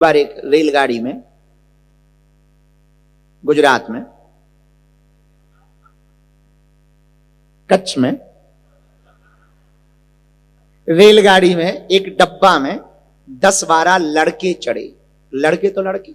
बार एक रेलगाड़ी में गुजरात में कच्छ में रेलगाड़ी में एक डब्बा में 10-12 लड़के चढ़े। लड़के तो लड़के,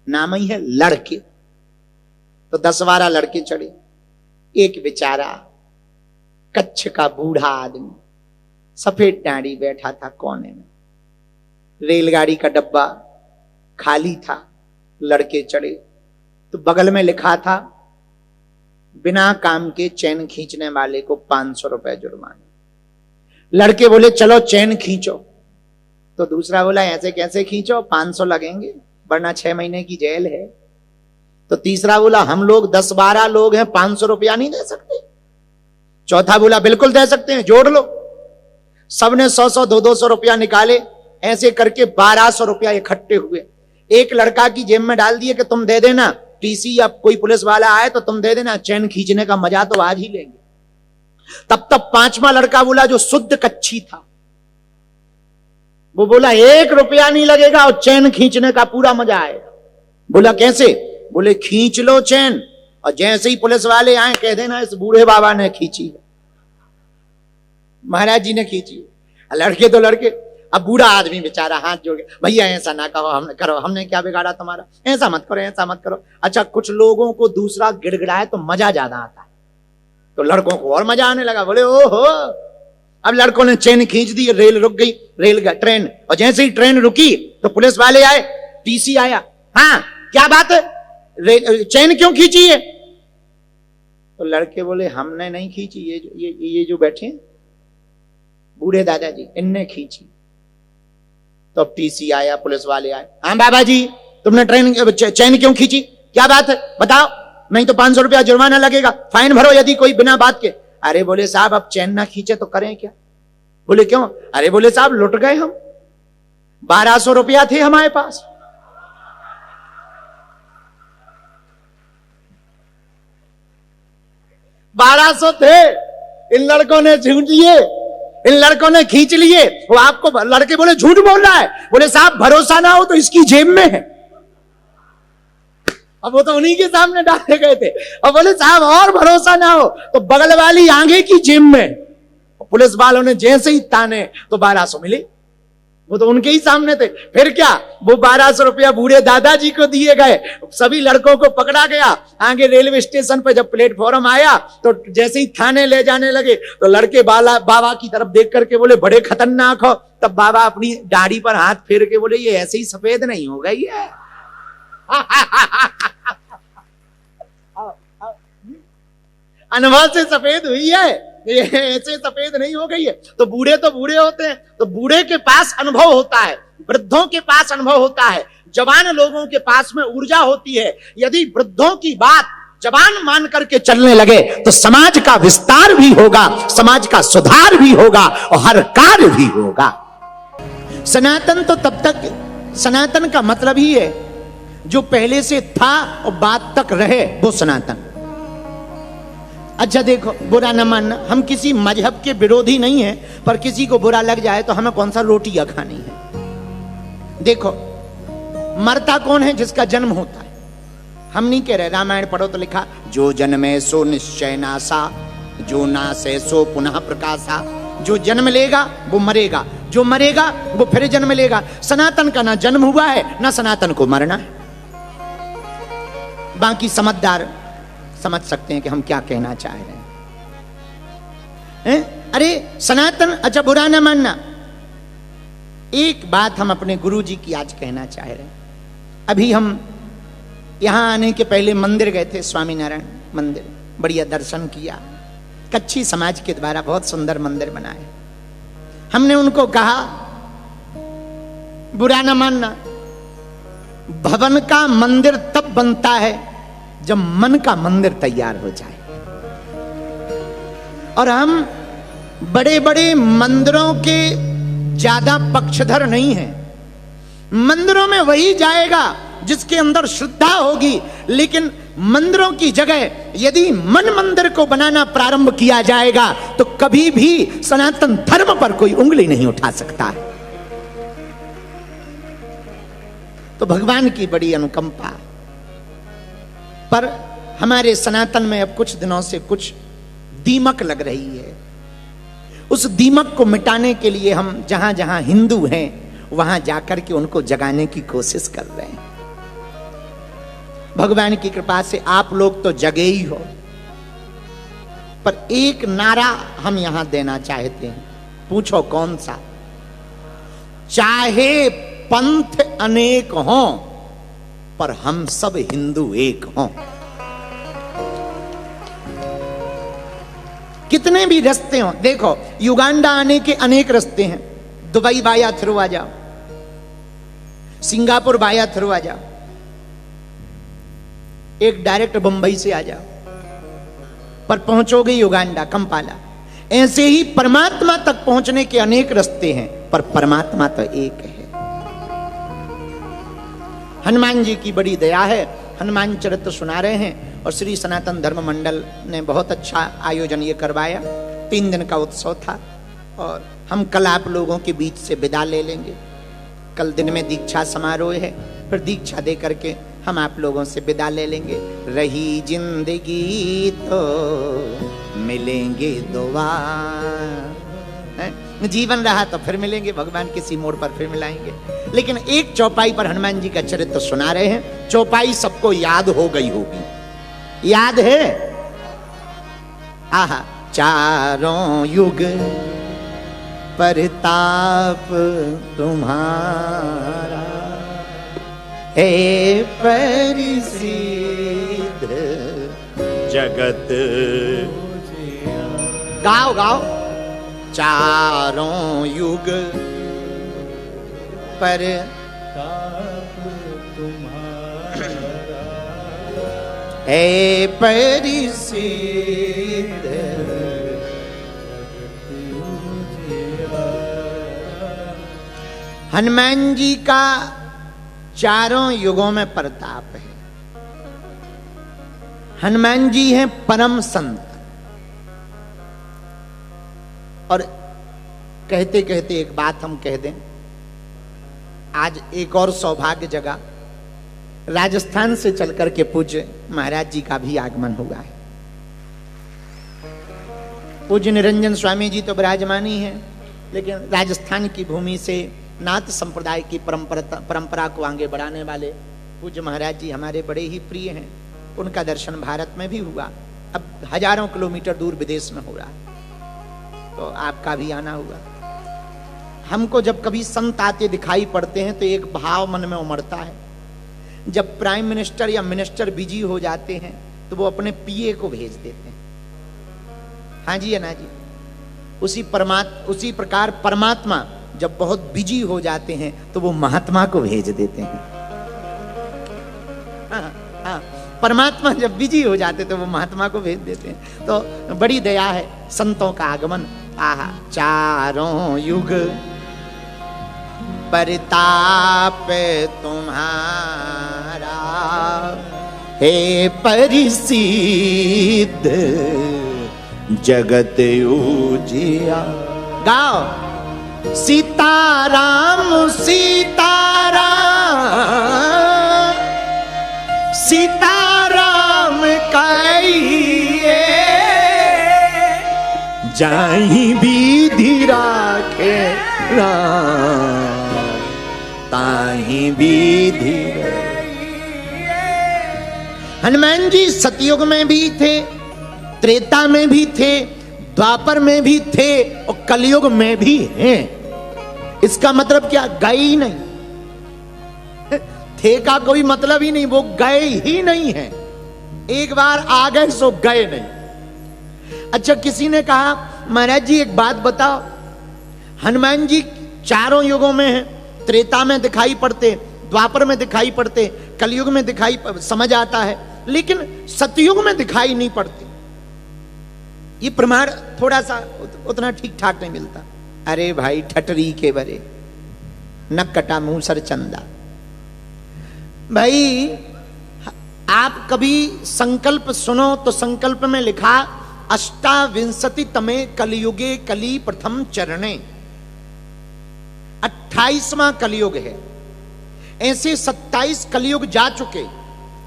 नाम ही है लड़के, तो 10-12 लड़के चढ़े। एक बेचारा कच्छ का बूढ़ा आदमी सफेद दाढ़ी बैठा था कोने में। रेलगाड़ी का डब्बा खाली था, लड़के चढ़े तो बगल में लिखा था बिना काम के चैन खींचने वाले को 500 रुपए जुर्माना। लड़के बोले चलो चैन खींचो, तो दूसरा बोला ऐसे कैसे खींचो, 500 लगेंगे वरना 6 महीने की जेल है। तो तीसरा बोला हम लोग 10-12 लोग हैं, 500 रुपया नहीं दे सकते। चौथा बोला बिल्कुल दे सकते हैं, जोड़ लो। सबने 100-100 200-200 रुपया निकाले, ऐसे करके 1200 रुपया इकट्ठे हुए। एक लड़का की जेब में डाल दिए कि तुम दे देना, टीसी या कोई पुलिस वाला आए तो तुम दे देना, चैन खींचने का मजा तो आज ही लेंगे। तब तक पांचवा लड़का बोला जो शुद्ध कच्ची था, वो बोला 1 रुपया नहीं लगेगा और चैन खींचने का पूरा मजा आएगा। बोला कैसे? बोले खींच लो चैन और जैसे ही पुलिस वाले आए कह देना इस बूढ़े बाबा ने खींची है, महाराज जी ने खींची है। लड़के तो लड़के, अब बूढ़ा आदमी बेचारा हाथ जोड़ के भैया ऐसा ना कहो, हमने करो, हमने क्या बिगाड़ा तुम्हारा, ऐसा मत करो, ऐसा मत करो। अच्छा कुछ लोगों को दूसरा गिड़गिड़ाए तो मजा ज्यादा आता है, तो लड़कों को और मजा आने लगा। बोले ओहो, अब लड़कों ने चैन खींच दी, रेल रुक गई, ट्रेन, और जैसे ही ट्रेन रुकी तो पुलिस वाले आए, टीसी आया, हाँ क्या बात है, चैन क्यों खींची है? तो लड़के बोले हमने नहीं खींची, ये जो बैठे हैं बूढ़े दादाजी इनने खींची। तो अब टीसी आया, पुलिस वाले आए, हाँ बाबा जी तुमने चैन क्यों खींची, क्या बात है बताओ, नहीं तो 500 रुपया जुर्माना लगेगा, फाइन भरो यदि कोई बिना बात के। अरे बोले साहब अब चैन ना खींचे तो करें क्या? बोले क्यों? अरे बोले साहब लुट गए हम, 1200 रुपया थे हमारे पास। $1200 थे, इन लड़कों ने झूठ लिए, इन लड़कों ने खींच लिए। वो आपको लड़के बोले झूठ बोल रहा है। बोले साहब भरोसा ना हो तो इसकी जेब में है। अब वो तो उन्हीं के सामने डाले गए थे। अब बोले साहब और भरोसा ना हो तो बगल वाली आगे की जेब में। पुलिस वालों ने जैसे ही ताने तो 1200 मिले, वो तो उनके ही सामने थे। फिर क्या, वो 1200 रुपया बूढ़े दादाजी को दिए गए। सभी लड़कों को पकड़ा गया। आगे रेलवे स्टेशन पर जब प्लेटफॉर्म आया तो जैसे ही थाने ले जाने लगे तो लड़के बाबा की तरफ देख करके बोले बड़े खतरनाक हो। तब बाबा अपनी दाढ़ी पर हाथ फेर के बोले ये ऐसे ही सफेद नहीं हो गई है। अनुभव से सफेद हुई है, ये ऐसे सफेद नहीं हो गई है। तो बूढ़े होते हैं, तो बूढ़े के पास अनुभव होता है, वृद्धों के पास अनुभव होता है, जवान लोगों के पास में ऊर्जा होती है। यदि वृद्धों की बात जवान मान करके चलने लगे तो समाज का विस्तार भी होगा, समाज का सुधार भी होगा और हर कार्य भी होगा। सनातन तो तब तक, सनातन का मतलब ही है जो पहले से था और बाद तक रहे, वो सनातन। अच्छा देखो, बुरा न मानना, हम किसी मजहब के विरोधी नहीं है, पर किसी को बुरा लग जाए तो हमें कौन सा रोटियां खानी है। देखो मरता कौन है? जिसका जन्म होता है। हम नहीं कह रहे, रामायण पढ़ो तो लिखा जो जन्मे सो निश्चय नासा, जो नासे सो पुनः प्रकाशा। जो जन्म लेगा वो मरेगा, जो मरेगा वो फिर जन्म लेगा। सनातन का ना जन्म हुआ है ना सनातन को मरना है। बाकी समझदार समझ सकते हैं कि हम क्या कहना चाह रहे हैं। अरे सनातन, अच्छा बुरा ना मानना। एक बात हम अपने गुरुजी की आज कहना चाह रहे हैं। अभी हम यहां आने के पहले मंदिर गए थे, स्वामीनारायण मंदिर, बढ़िया दर्शन किया। कच्ची समाज के द्वारा बहुत सुंदर मंदिर बनाए। हमने उनको कहा बुरा ना मानना, भवन का मंदिर तब बनता है जब मन का मंदिर तैयार हो जाए। और हम बड़े बड़े मंदिरों के ज्यादा पक्षधर नहीं हैं। मंदिरों में वही जाएगा जिसके अंदर श्रद्धा होगी, लेकिन मंदिरों की जगह यदि मन मंदिर को बनाना प्रारंभ किया जाएगा तो कभी भी सनातन धर्म पर कोई उंगली नहीं उठा सकता है। तो भगवान की बड़ी अनुकंपा। पर हमारे सनातन में अब कुछ दिनों से कुछ दीमक लग रही है। उस दीमक को मिटाने के लिए हम जहां जहां हिंदू हैं वहां जाकर के उनको जगाने की कोशिश कर रहे हैं। भगवान की कृपा से आप लोग तो जगे ही हो, पर एक नारा हम यहां देना चाहते हैं। पूछो कौन सा? चाहे पंथ अनेक हों पर हम सब हिंदू एक हों। कितने भी रास्ते हों, देखो युगांडा आने के अनेक रास्ते हैं। दुबई वाया थ्रू आ जाओ, सिंगापुर वाया थ्रू आ जाओ, एक डायरेक्ट बंबई से आ जाओ, पर पहुंचोगे युगांडा, कंपाला। ऐसे ही परमात्मा तक पहुंचने के अनेक रास्ते हैं, पर परमात्मा तो एक है। हनुमान जी की बड़ी दया है। हनुमान चरित्र सुना रहे हैं और श्री सनातन धर्म मंडल ने बहुत अच्छा आयोजन ये करवाया। 3 दिन का उत्सव था और हम कल आप लोगों के बीच से विदा ले लेंगे। कल दिन में दीक्षा समारोह है, फिर दीक्षा दे करके हम आप लोगों से विदा ले लेंगे। रही जिंदगी तो मिलेंगे दोबारा, जीवन रहा तो फिर मिलेंगे, भगवान किसी मोड़ पर फिर मिलाएंगे। लेकिन एक चौपाई पर हनुमान जी का चरित्र सुना रहे हैं। चौपाई सबको याद हो गई होगी, याद है? आहा, चारों युग परताप तुम्हारा हे परिसिद्ध जगत। गाओ गाओ। चारों युग पर हे परिसिद्ध हनुमान जी का चारों युगों में प्रताप है। हनुमान जी हैं परम संत। और कहते कहते एक बात हम कह दें, आज एक और सौभाग्य जगा। राजस्थान से चलकर के पूज्य महाराज जी का भी आगमन हुआ है। पूज्य निरंजन स्वामी जी तो विराजमान ही हैं, लेकिन राजस्थान की भूमि से नाथ संप्रदाय की परंपरा को आगे बढ़ाने वाले पूज्य महाराज जी हमारे बड़े ही प्रिय हैं। उनका दर्शन भारत में भी हुआ, अब हजारों किलोमीटर दूर विदेश में हो रहा है, तो आपका भी आना हुआ। हमको जब कभी संत आते दिखाई पड़ते हैं तो एक भाव मन में उमड़ता है। जब प्राइम मिनिस्टर या मिनिस्टर बिजी हो जाते हैं तो वो अपने पीए को भेज देते हैं। हाँ जी, ना जी। उसी प्रकार परमात्मा जब बहुत बिजी हो जाते हैं तो वो महात्मा को भेज देते हैं। हाँ, हाँ, परमात्मा जब बिजी हो जाते तो वो महात्मा को भेज देते हैं। तो बड़ी दया है संतों का आगमन। आहा, चारों युग परताप तुम्हारा हे परिसिद्ध जगत उजिया। गाओ। सीताराम सीताराम सीताराम कहिए, जाहि विधि राखे राम ताहि विधि। हनुमान जी सतयुग में भी थे, त्रेता में भी थे, द्वापर में भी थे और कलयुग में भी हैं। इसका मतलब क्या? गए ही नहीं। थे का कोई मतलब ही नहीं, वो गए ही नहीं है। एक बार आ गए सो गए नहीं। अच्छा, किसी ने कहा महाराज जी एक बात बताओ, हनुमान जी चारों युगों में हैं, त्रेता में दिखाई पड़ते, द्वापर में दिखाई पड़ते, कलयुग में दिखाई समझ आता है, लेकिन सतयुग में दिखाई नहीं पड़ते। ये प्रमाण थोड़ा सा उतना ठीक ठाक नहीं मिलता। अरे भाई, ठटरी के बरे न कटा मुंह सर चंदा। भाई, आप कभी संकल्प सुनो तो संकल्प में लिखा 28 तमे कलयुगे कली प्रथम चरणे। 28वां कलयुग है। ऐसे 27 कलयुग जा चुके,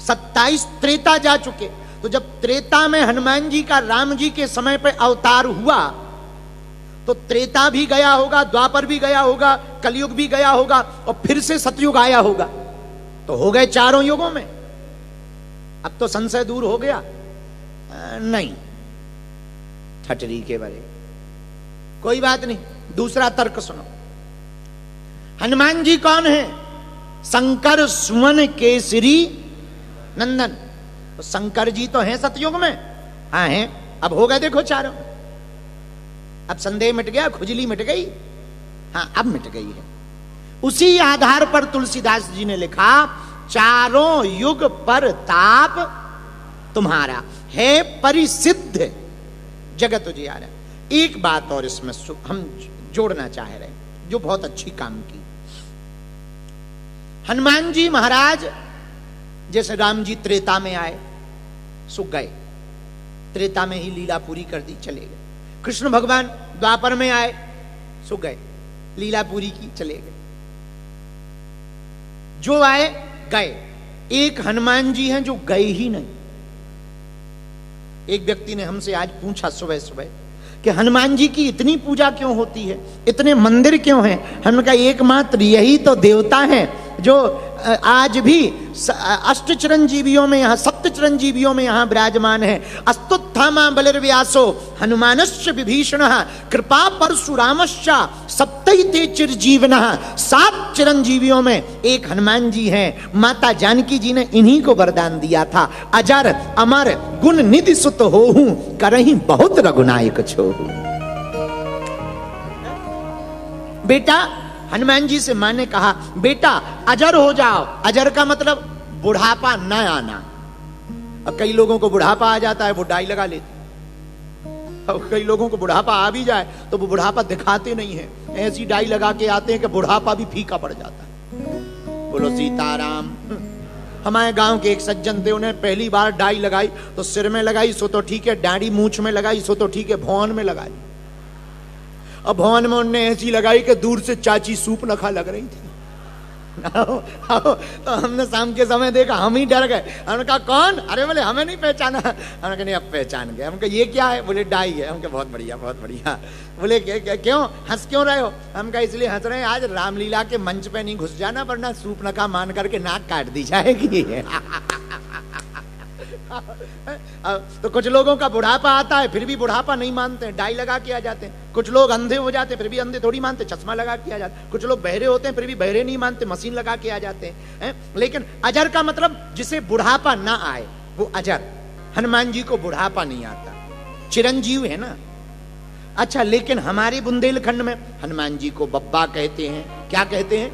27 त्रेता जा चुके। तो जब त्रेता में हनुमान जी का राम जी के समय पर अवतार हुआ तो त्रेता भी गया होगा, द्वापर भी गया होगा, कलयुग भी गया होगा और फिर से सतयुग आया होगा। तो हो गए चारों युगों में। अब तो संशय दूर हो गया। नहीं, ठटरी के बारे कोई बात नहीं। दूसरा तर्क सुनो। हनुमान जी कौन है? शंकर सुमन केसरी नंदन। तो शंकर जी तो हैं सतयुग में, हाँ हैं। अब हो गए देखो चारों। अब संदेह मिट गया, खुजली मिट गई। हाँ, अब मिट गई है। उसी आधार पर तुलसीदास जी ने लिखा, चारों युग पर ताप तुम्हारा है परिसिद्ध जगत उजियारा। एक बात और इसमें हम जोड़ना चाह रहे हैं जो बहुत अच्छी काम की। हनुमान जी महाराज जैसे राम जी त्रेता में आए, सुख गए, त्रेता में ही लीला पूरी कर दी, चले गए। कृष्ण भगवान द्वापर में आए, सुख गए, लीला पूरी की, चले गए। जो आए गए। एक हनुमान जी हैं जो गए ही नहीं। एक व्यक्ति ने हमसे आज पूछा सुबह सुबह कि हनुमान जी की इतनी पूजा क्यों होती है, इतने मंदिर क्यों हैं? हमने कहा एकमात्र यही तो देवता हैं जो आज भी अष्ट चिरंजीवियों में, यहाँ सप्त चिरंजीवियों में यहाँ विराजमान है। अस्तुत्थामा बलिर्व्यासो हनुमानश्च विभीषणः कृपा परशुरामश्च सप्तैते चिरजीवनः। 7 चिरंजीवियों में एक हनुमान जी हैं। माता जानकी जी ने इन्हीं को वरदान दिया था, अजर अमर गुण निधि सुत होहूं करहीं बहुत रघुनायक छोहूं। बेटा, हनुमान जी से मां ने कहा, बेटा अजर हो जाओ। अजर का मतलब बुढ़ापा न आना। अब कई लोगों को बुढ़ापा आ जाता है, वो डाई लगा लेते। अब कई लोगों को बुढ़ापा आ भी जाए तो वो बुढ़ापा दिखाते नहीं है, ऐसी डाई लगा के आते हैं कि बुढ़ापा भी फीका पड़ जाता है। बोलो सीताराम। हमारे गांव के एक सज्जन थे, उन्हें पहली बार डाई लगाई तो सिर में लगाई सो तो ठीक है, दाढ़ी मूंछ में लगाई सो तो ठीक है, भौन में लगाई। अब भवन में उन्होंने ऐसी लगाई कि दूर से चाची सूप नखा लग रही थी। तो हमने शाम के समय देखा, हम ही डर गए। हमने कहा कौन? अरे बोले हमें नहीं पहचाना। हमने कहा नहीं, अब पहचान गए। हमने कहा ये क्या है? बोले डाई है। हमने कहा बहुत बढ़िया, बहुत बढ़िया। बोले क्यों हंस क्यों रहे हो? हम कहा इसलिए हंस रहे हैं, आज रामलीला के मंच पे नहीं घुस जाना, वरना सूप नखा मान करके नाक काट दी जाएगी। तो कुछ लोगों का बुढ़ापा आता है फिर भी बुढ़ापा नहीं मानते हैं, डाई लगा के आ जाते हैं। कुछ लोग अंधे हो जाते हैं फिर भी अंधे थोड़ी मानते, चश्मा लगा के आ जाते हैं। कुछ लोग बहरे होते हैं फिर भी बहरे नहीं मानते, मशीन लगा के आ जाते हैं। लेकिन अजर का मतलब जिसे बुढ़ापा ना आए वो अजर। हनुमान जी को बुढ़ापा नहीं आता, चिरंजीव है ना। अच्छा, लेकिन हमारे बुंदेलखंड में हनुमान जी को बब्बा कहते हैं। क्या कहते हैं?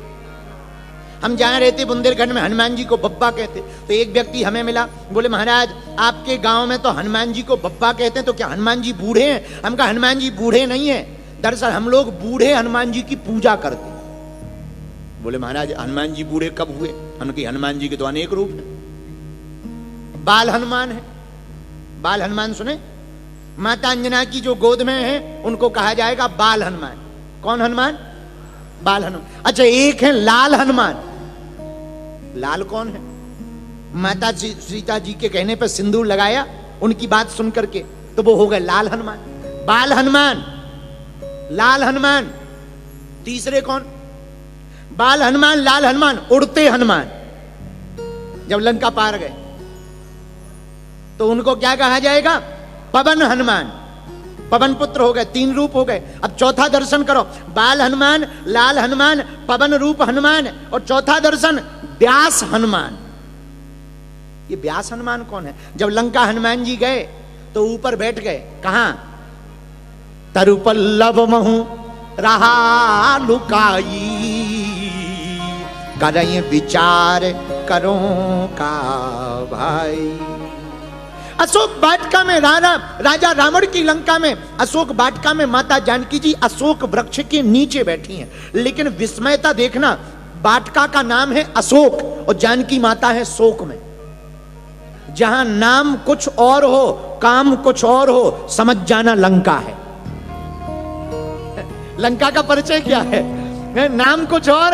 हम जहां रहते बुंदेलखंड में हनुमान जी को बब्बा कहते। तो एक व्यक्ति हमें मिला, बोले महाराज आपके गांव में तो हनुमान जी को बब्बा कहते हैं, तो क्या हनुमान जी बूढ़े हैं? हम कहा हनुमान जी बूढ़े नहीं है, दरअसल हम लोग बूढ़े हनुमान जी की पूजा करते हैं। बोले महाराज हनुमान जी बूढ़े कब हुए? हम कहा हनुमान जी के तो अनेक रूप हैं। बाल हनुमान है। बाल हनुमान सुने? माता अंजना की जो गोद में है उनको कहा जाएगा बाल हनुमान। कौन हनुमान? बाल हनुमान। अच्छा, एक है लाल हनुमान। लाल कौन है? माता सीता जी के कहने पर सिंदूर लगाया, उनकी बात सुन करके, तो वो हो गए लाल हनुमान। बाल हनुमान, लाल हनुमान। तीसरे कौन? बाल हनुमान, लाल हनुमान, उड़ते हनुमान। जब लंका पार गए तो उनको क्या कहा जाएगा? पवन हनुमान। पवन पुत्र हो गए, 3 रूप हो गए। अब चौथा दर्शन करो, बाल हनुमान, लाल हनुमान, पवन रूप हनुमान, और चौथा दर्शन व्यास हनुमान। ये व्यास हनुमान कौन है? जब लंका हनुमान जी गए तो ऊपर बैठ गए। कहां? तरुपल्लव महु रहा लुकाई, करई विचार करो का भाई। अशोक वाटिका में राजा रावण की लंका में अशोक वाटिका में माता जानकी जी अशोक वृक्ष के नीचे बैठी हैं। लेकिन विस्मयता देखना, वाटिका का नाम है अशोक और जानकी माता है शोक में। जहां नाम कुछ और हो, काम कुछ और हो, समझ जाना लंका है। लंका का परिचय क्या है? नाम कुछ और है,